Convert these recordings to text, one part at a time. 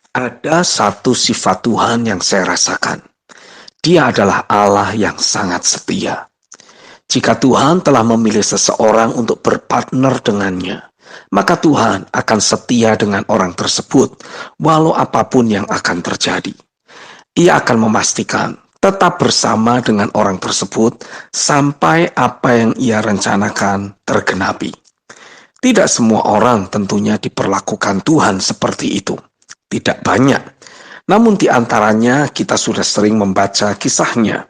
Ada satu sifat Tuhan yang saya rasakan. Dia adalah Allah yang sangat setia. Jika Tuhan telah memilih seseorang untuk berpartner dengannya, maka Tuhan akan setia dengan orang tersebut, walau apapun yang akan terjadi. Ia akan memastikan tetap bersama dengan orang tersebut sampai apa yang ia rencanakan tergenapi. Tidak semua orang tentunya diperlakukan Tuhan seperti itu. Tidak banyak. Namun di antaranya kita sudah sering membaca kisahnya.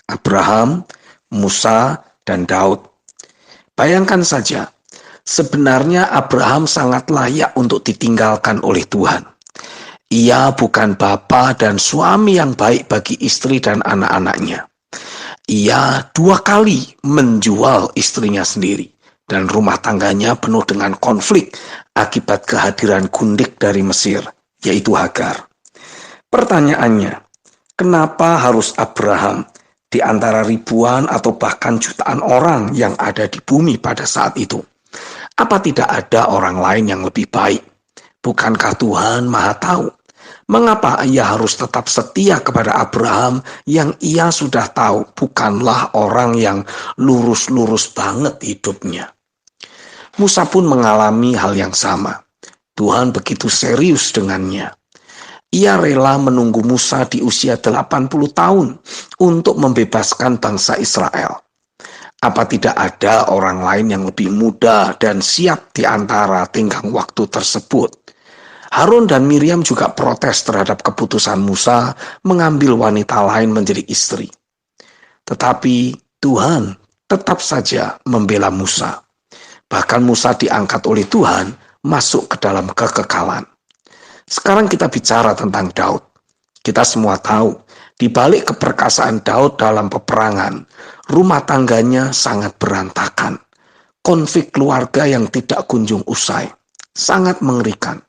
Abraham, Musa, dan Daud. Bayangkan saja, sebenarnya Abraham sangat layak untuk ditinggalkan oleh Tuhan. Ia bukan bapa dan suami yang baik bagi istri dan anak-anaknya. Ia 2 kali menjual istrinya sendiri. Dan rumah tangganya penuh dengan konflik akibat kehadiran gundik dari Mesir, yaitu Hagar. Pertanyaannya, kenapa harus Abraham di antara ribuan atau bahkan jutaan orang yang ada di bumi pada saat itu? Apa tidak ada orang lain yang lebih baik? Bukankah Tuhan Maha Tahu? Mengapa ia harus tetap setia kepada Abraham yang ia sudah tahu bukanlah orang yang lurus-lurus banget hidupnya? Musa pun mengalami hal yang sama. Tuhan begitu serius dengannya. Ia rela menunggu Musa di usia 80 tahun untuk membebaskan bangsa Israel. Apa tidak ada orang lain yang lebih muda dan siap di antara tenggang waktu tersebut? Harun dan Miriam juga protes terhadap keputusan Musa mengambil wanita lain menjadi istri. Tetapi Tuhan tetap saja membela Musa. Bahkan Musa diangkat oleh Tuhan masuk ke dalam kekekalan. Sekarang kita bicara tentang Daud. Kita semua tahu, di balik keperkasaan Daud dalam peperangan, rumah tangganya sangat berantakan. Konflik keluarga yang tidak kunjung usai. Sangat mengerikan.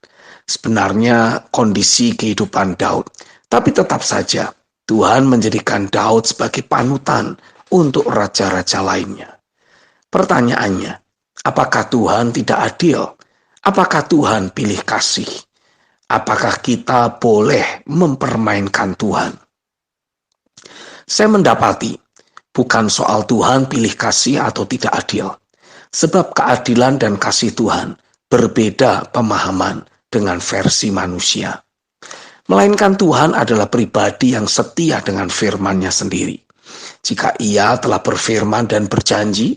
Sebenarnya kondisi kehidupan Daud. Tapi tetap saja, Tuhan menjadikan Daud sebagai panutan untuk raja-raja lainnya. Pertanyaannya, apakah Tuhan tidak adil? Apakah Tuhan pilih kasih? Apakah kita boleh mempermainkan Tuhan? Saya mendapati, bukan soal Tuhan pilih kasih atau tidak adil. Sebab keadilan dan kasih Tuhan berbeda pemahaman dengan versi manusia. Melainkan Tuhan adalah pribadi yang setia dengan firman-Nya sendiri. Jika Ia telah berfirman dan berjanji,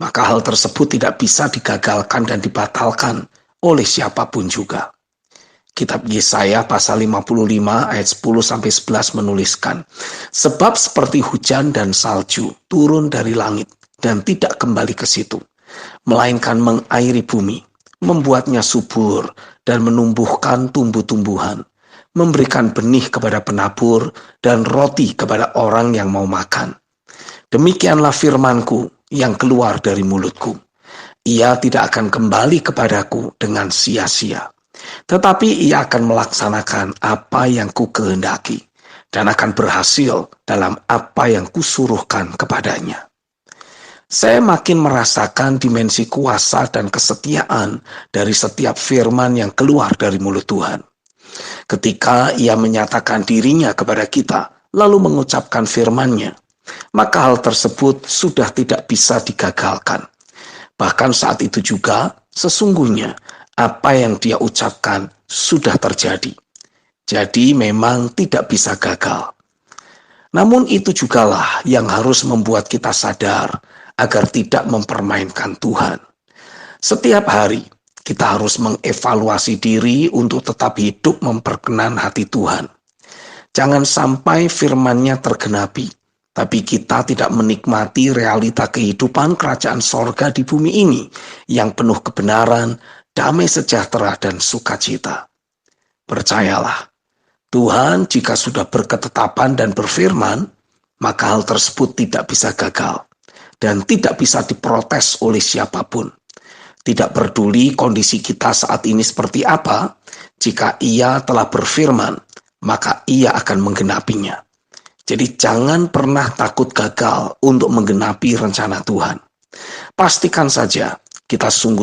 maka hal tersebut tidak bisa digagalkan dan dibatalkan oleh siapapun juga. Kitab Yesaya pasal 55 ayat 10-11 menuliskan, sebab seperti hujan dan salju turun dari langit dan tidak kembali ke situ, melainkan mengairi bumi, membuatnya subur dan menumbuhkan tumbuh-tumbuhan, memberikan benih kepada penabur dan roti kepada orang yang mau makan. Demikianlah firman-Ku yang keluar dari mulutku. Ia tidak akan kembali kepadaku dengan sia-sia, tetapi ia akan melaksanakan apa yang ku kehendaki dan akan berhasil dalam apa yang kusuruhkan kepadanya. Saya makin merasakan dimensi kuasa dan kesetiaan dari setiap firman yang keluar dari mulut Tuhan. Ketika ia menyatakan dirinya kepada kita, lalu mengucapkan firman-Nya, maka hal tersebut sudah tidak bisa digagalkan. Bahkan saat itu juga, sesungguhnya apa yang dia ucapkan sudah terjadi. Jadi memang tidak bisa gagal. Namun itu jugalah yang harus membuat kita sadar agar tidak mempermainkan Tuhan. Setiap hari kita harus mengevaluasi diri untuk tetap hidup memperkenan hati Tuhan. Jangan sampai firman-Nya tergenapi, tapi kita tidak menikmati realita kehidupan kerajaan sorga di bumi ini yang penuh kebenaran, damai sejahtera, dan sukacita. Percayalah, Tuhan jika sudah berketetapan dan berfirman, maka hal tersebut tidak bisa gagal dan tidak bisa diprotes oleh siapapun. Tidak peduli kondisi kita saat ini seperti apa, jika Ia telah berfirman, maka Ia akan menggenapinya. Jadi jangan pernah takut gagal untuk menggenapi rencana Tuhan. Pastikan saja kita sungguh